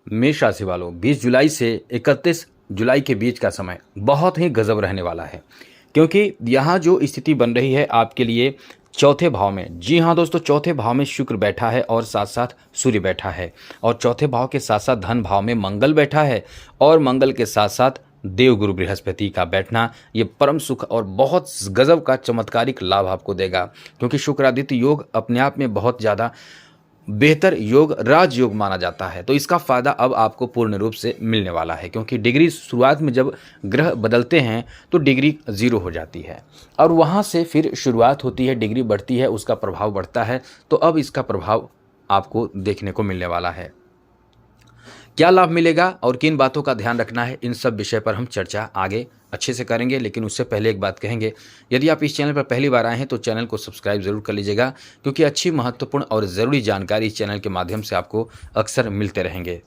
मेष राशि वालों, 20 जुलाई से 31 जुलाई के बीच का समय बहुत ही गजब रहने वाला है, क्योंकि यहाँ जो स्थिति बन रही है आपके लिए चौथे भाव में। जी हाँ दोस्तों, चौथे भाव में शुक्र बैठा है और साथ साथ सूर्य बैठा है, और चौथे भाव के साथ साथ धन भाव में मंगल बैठा है, और मंगल के साथ साथ देवगुरु बृहस्पति का बैठना ये परम सुख और बहुत गजब का चमत्कारिक लाभ आपको देगा, क्योंकि शुक्रादित्य योग अपने आप में बहुत ज़्यादा बेहतर योग राजयोग माना जाता है। तो इसका फ़ायदा अब आपको पूर्ण रूप से मिलने वाला है, क्योंकि डिग्री शुरुआत में जब ग्रह बदलते हैं तो डिग्री 0 हो जाती है, और वहाँ से फिर शुरुआत होती है, डिग्री बढ़ती है, उसका प्रभाव बढ़ता है। तो अब इसका प्रभाव आपको देखने को मिलने वाला है। क्या लाभ मिलेगा और किन बातों का ध्यान रखना है, इन सब विषय पर हम चर्चा आगे अच्छे से करेंगे। लेकिन उससे पहले एक बात कहेंगे, यदि आप इस चैनल पर पहली बार आए हैं तो चैनल को सब्सक्राइब जरूर कर लीजिएगा, क्योंकि अच्छी, महत्वपूर्ण और ज़रूरी जानकारी इस चैनल के माध्यम से आपको अक्सर मिलते रहेंगे।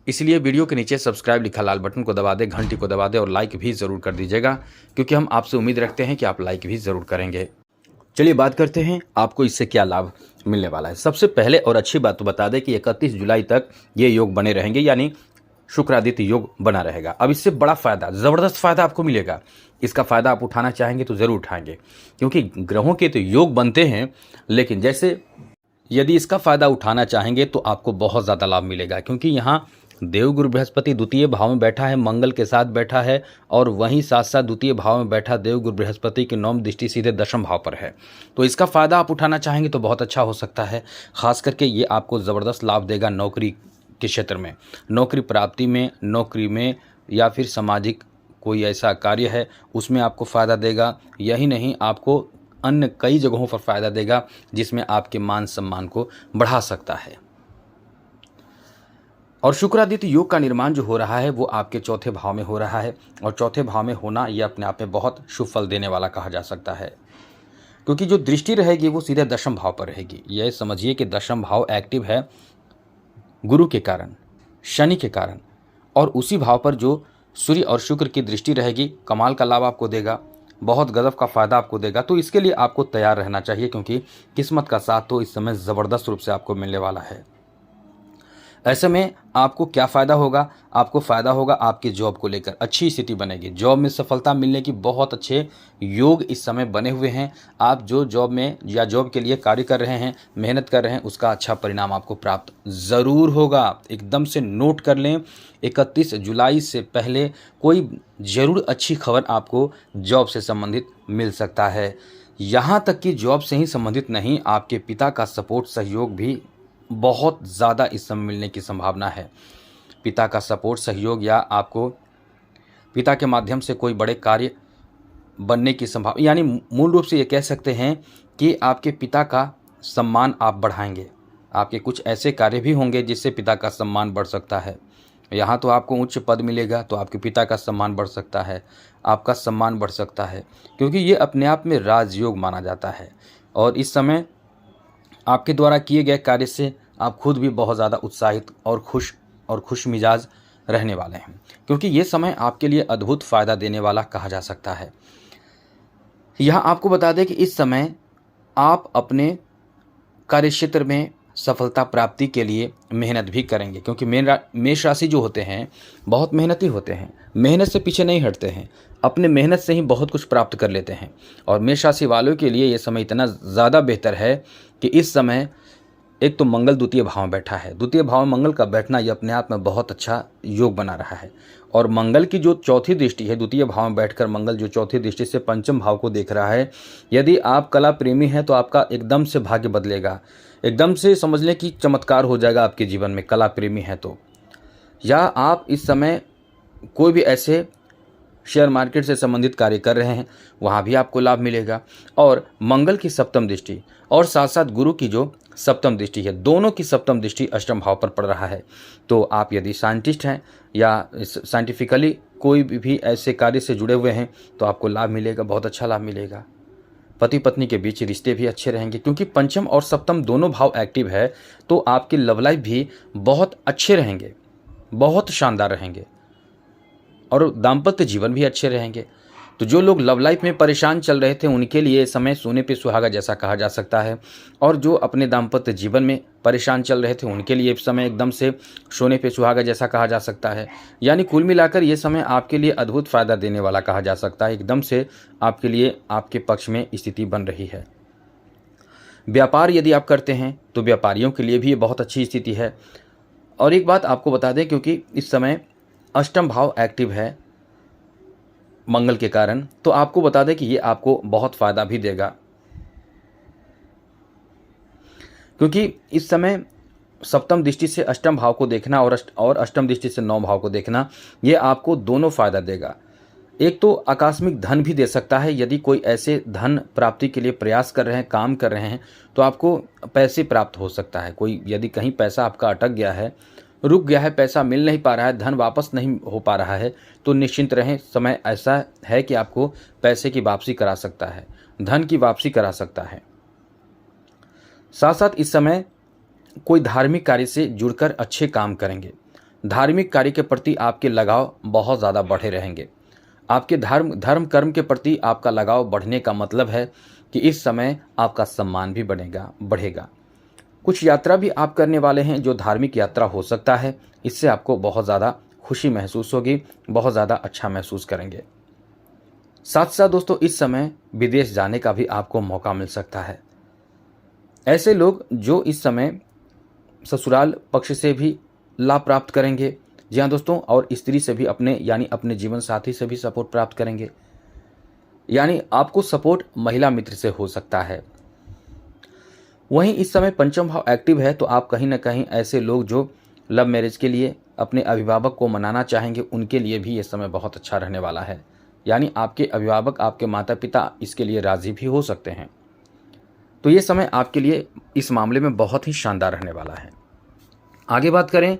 इसलिए वीडियो के नीचे सब्सक्राइब लिखा लाल बटन को दबा दें, घंटी को दबा दें और लाइक भी ज़रूर कर दीजिएगा, क्योंकि हम आपसे उम्मीद रखते हैं कि आप लाइक भी ज़रूर करेंगे। चलिए बात करते हैं आपको इससे क्या लाभ मिलने वाला है। सबसे पहले और अच्छी बात तो बता दें कि 31 जुलाई तक ये योग बने रहेंगे, यानी शुक्रादित्य योग बना रहेगा। अब इससे बड़ा फ़ायदा, ज़बरदस्त फ़ायदा आपको मिलेगा। इसका फ़ायदा आप उठाना चाहेंगे तो ज़रूर उठाएंगे, क्योंकि ग्रहों के तो योग बनते हैं, लेकिन जैसे यदि इसका फ़ायदा उठाना चाहेंगे तो आपको बहुत ज़्यादा लाभ मिलेगा, क्योंकि यहाँ देवगुरु बृहस्पति द्वितीय भाव में बैठा है, मंगल के साथ बैठा है, और वहीं साथ साथ द्वितीय भाव में बैठा देवगुरु बृहस्पति की 9वीं दृष्टि सीधे 10वें भाव पर है। तो इसका फ़ायदा आप उठाना चाहेंगे तो बहुत अच्छा हो सकता है। खास करके ये आपको ज़बरदस्त लाभ देगा नौकरी के क्षेत्र में, नौकरी प्राप्ति में, नौकरी में, या फिर सामाजिक कोई ऐसा कार्य है उसमें आपको फ़ायदा देगा। यही नहीं, आपको अन्य कई जगहों पर फ़ायदा देगा, जिसमें आपके मान सम्मान को बढ़ा सकता है। और शुक्रादित्य योग का निर्माण जो हो रहा है वो आपके चौथे भाव में हो रहा है, और चौथे भाव में होना ये अपने आप में बहुत शुभ फल देने वाला कहा जा सकता है, क्योंकि जो दृष्टि रहेगी वो सीधे 10वें भाव पर रहेगी। यह समझिए कि 10वां भाव एक्टिव है गुरु के कारण, शनि के कारण, और उसी भाव पर जो सूर्य और शुक्र की दृष्टि रहेगी, कमाल का लाभ आपको देगा, बहुत गजब का फ़ायदा आपको देगा। तो इसके लिए आपको तैयार रहना चाहिए, क्योंकि किस्मत का साथ तो इस समय ज़बरदस्त रूप से आपको मिलने वाला है। ऐसे में आपको क्या फ़ायदा होगा? आपको फ़ायदा होगा आपकी जॉब को लेकर, अच्छी स्थिति बनेगी, जॉब में सफलता मिलने की बहुत अच्छे योग इस समय बने हुए हैं। आप जो जॉब में या जॉब के लिए कार्य कर रहे हैं, मेहनत कर रहे हैं, उसका अच्छा परिणाम आपको प्राप्त ज़रूर होगा। एकदम से नोट कर लें, 31 जुलाई से पहले कोई ज़रूर अच्छी खबर आपको जॉब से संबंधित मिल सकता है। यहाँ तक कि जॉब से ही संबंधित नहीं, आपके पिता का सपोर्ट, सहयोग भी बहुत ज़्यादा इस समय मिलने की संभावना है। पिता का सपोर्ट, सहयोग, या आपको पिता के माध्यम से कोई बड़े कार्य बनने की संभावना, यानी मूल रूप से ये कह सकते हैं कि आपके पिता का सम्मान आप बढ़ाएंगे। आपके कुछ ऐसे कार्य भी होंगे जिससे पिता का सम्मान बढ़ सकता है। यहाँ तो आपको उच्च पद मिलेगा तो आपके पिता का सम्मान बढ़ सकता है, आपका सम्मान बढ़ सकता है, क्योंकि ये अपने आप में राजयोग माना जाता है। और इस समय आपके द्वारा किए गए कार्य से आप खुद भी बहुत ज़्यादा उत्साहित और खुश मिजाज रहने वाले हैं, क्योंकि ये समय आपके लिए अद्भुत फ़ायदा देने वाला कहा जा सकता है। यहाँ आपको बता दें कि इस समय आप अपने कार्यक्षेत्र में सफलता प्राप्ति के लिए मेहनत भी करेंगे, क्योंकि मेष राशि जो होते हैं बहुत मेहनती होते हैं, मेहनत से पीछे नहीं हटते हैं, अपने मेहनत से ही बहुत कुछ प्राप्त कर लेते हैं। और मेष राशि वालों के लिए ये समय इतना ज़्यादा बेहतर है कि इस समय एक तो मंगल द्वितीय भाव में बैठा है, द्वितीय भाव में मंगल का बैठना ये अपने आप में बहुत अच्छा योग बना रहा है। और मंगल की जो चौथी दृष्टि है, द्वितीय भाव में बैठकर मंगल जो चौथी दृष्टि से पंचम भाव को देख रहा है, यदि आप कला प्रेमी हैं तो आपका एकदम से भाग्य बदलेगा, एकदम से समझ लें कि चमत्कार हो जाएगा आपके जीवन में, कला प्रेमी हैं तो। या आप इस समय कोई भी ऐसे शेयर मार्केट से संबंधित कार्य कर रहे हैं, वहाँ भी आपको लाभ मिलेगा। और मंगल की सप्तम दृष्टि और साथ साथ गुरु की जो सप्तम दृष्टि है, दोनों की सप्तम दृष्टि अष्टम भाव पर पड़ रहा है। तो आप यदि साइंटिस्ट हैं या साइंटिफिकली कोई भी ऐसे कार्य से जुड़े हुए हैं तो आपको लाभ मिलेगा, बहुत अच्छा लाभ मिलेगा। पति पत्नी के बीच रिश्ते भी अच्छे रहेंगे, क्योंकि पंचम और सप्तम दोनों भाव एक्टिव है, तो आपके लव लाइफ भी बहुत अच्छे रहेंगे, बहुत शानदार रहेंगे, और दाम्पत्य जीवन भी अच्छे रहेंगे। तो जो लोग लव लाइफ में परेशान चल रहे थे उनके लिए समय सोने पे सुहागा जैसा कहा जा सकता है, और जो अपने दाम्पत्य जीवन में परेशान चल रहे थे उनके लिए समय एकदम से सोने पे सुहागा जैसा कहा जा सकता है। यानी कुल मिलाकर ये समय आपके लिए अद्भुत फ़ायदा देने वाला कहा जा सकता है। एकदम से आपके लिए आपके पक्ष में स्थिति बन रही है। व्यापार यदि आप करते हैं तो व्यापारियों के लिए भी ये बहुत अच्छी स्थिति है। और एक बात आपको बता दें, क्योंकि इस समय अष्टम भाव एक्टिव है मंगल के कारण, तो आपको बता दें कि ये आपको बहुत फ़ायदा भी देगा, क्योंकि इस समय सप्तम दृष्टि से अष्टम भाव को देखना और अष्टम दृष्टि से नौ भाव को देखना, ये आपको दोनों फ़ायदा देगा। एक तो आकस्मिक धन भी दे सकता है। यदि कोई ऐसे धन प्राप्ति के लिए प्रयास कर रहे हैं, काम कर रहे हैं, तो आपको पैसे प्राप्त हो सकता है। कोई यदि कहीं पैसा आपका अटक गया है, रुक गया है, पैसा मिल नहीं पा रहा है, धन वापस नहीं हो पा रहा है, तो निश्चिंत रहें, समय ऐसा है कि आपको पैसे की वापसी करा सकता है, धन की वापसी करा सकता है। साथ साथ इस समय कोई धार्मिक कार्य से जुड़कर अच्छे काम करेंगे। धार्मिक कार्य के प्रति आपके लगाव बहुत ज़्यादा बढ़े रहेंगे। आपके धर्म कर्म के प्रति आपका लगाव बढ़ने का मतलब है कि इस समय आपका सम्मान भी बढ़ेगा। कुछ यात्रा भी आप करने वाले हैं जो धार्मिक यात्रा हो सकता है। इससे आपको बहुत ज़्यादा खुशी महसूस होगी, बहुत ज़्यादा अच्छा महसूस करेंगे। साथ साथ दोस्तों इस समय विदेश जाने का भी आपको मौका मिल सकता है। ऐसे लोग जो इस समय ससुराल पक्ष से भी लाभ प्राप्त करेंगे, जी हाँ दोस्तों, और स्त्री से भी अपने जीवन साथी से भी सपोर्ट प्राप्त करेंगे। यानी आपको सपोर्ट महिला मित्र से हो सकता है। वहीं इस समय पंचम भाव एक्टिव है, तो आप कहीं ना कहीं ऐसे लोग जो लव मैरिज के लिए अपने अभिभावक को मनाना चाहेंगे, उनके लिए भी ये समय बहुत अच्छा रहने वाला है। यानी आपके अभिभावक, आपके माता पिता इसके लिए राजी भी हो सकते हैं। तो ये समय आपके लिए इस मामले में बहुत ही शानदार रहने वाला है। आगे बात करें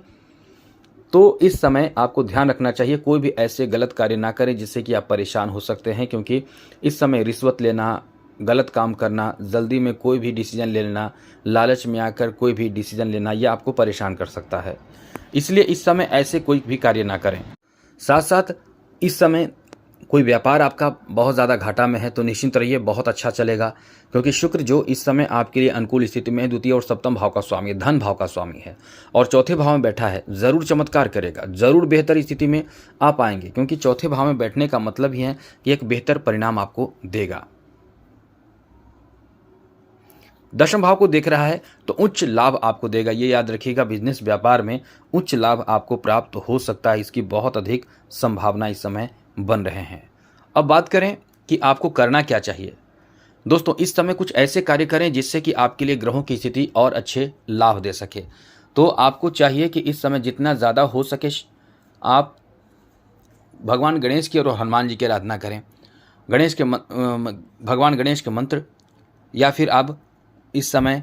तो इस समय आपको ध्यान रखना चाहिए, कोई भी ऐसे गलत कार्य ना करें जिससे कि आप परेशान हो सकते हैं, क्योंकि इस समय रिश्वत लेना, गलत काम करना, जल्दी में कोई भी डिसीजन ले लेना, लालच में आकर कोई भी डिसीजन लेना, यह आपको परेशान कर सकता है। इसलिए इस समय ऐसे कोई भी कार्य ना करें। साथ साथ इस समय कोई व्यापार आपका बहुत ज़्यादा घाटा में है तो निश्चिंत रहिए, बहुत अच्छा चलेगा, क्योंकि शुक्र जो इस समय आपके लिए अनुकूल स्थिति में है, द्वितीय और सप्तम भाव का स्वामी, धन भाव का स्वामी है और चौथे भाव में बैठा है, ज़रूर चमत्कार करेगा, ज़रूर बेहतर स्थिति में आप आएंगे, क्योंकि चौथे भाव में बैठने का मतलब ही है कि एक बेहतर परिणाम आपको देगा। दशम भाव को देख रहा है तो उच्च लाभ आपको देगा, ये याद रखिएगा। बिजनेस व्यापार में उच्च लाभ आपको प्राप्त हो सकता है, इसकी बहुत अधिक संभावना इस समय बन रहे हैं। अब बात करें कि आपको करना क्या चाहिए। दोस्तों इस समय कुछ ऐसे कार्य करें जिससे कि आपके लिए ग्रहों की स्थिति और अच्छे लाभ दे सके। तो आपको चाहिए कि इस समय जितना ज़्यादा हो सके आप भगवान गणेश की और हनुमान जी की आराधना करें। भगवान गणेश के मंत्र, या फिर आप इस समय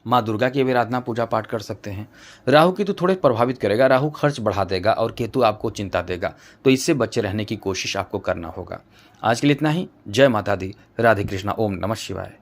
माँ दुर्गा की भी आराधना पूजा पाठ कर सकते हैं। राहु केतु थोड़े प्रभावित करेगा, राहु खर्च बढ़ा देगा और केतु आपको चिंता देगा, तो इससे बचे रहने की कोशिश आपको करना होगा। आज के लिए इतना ही। जय माता दी, राधे कृष्णा, ओम नमः शिवाय।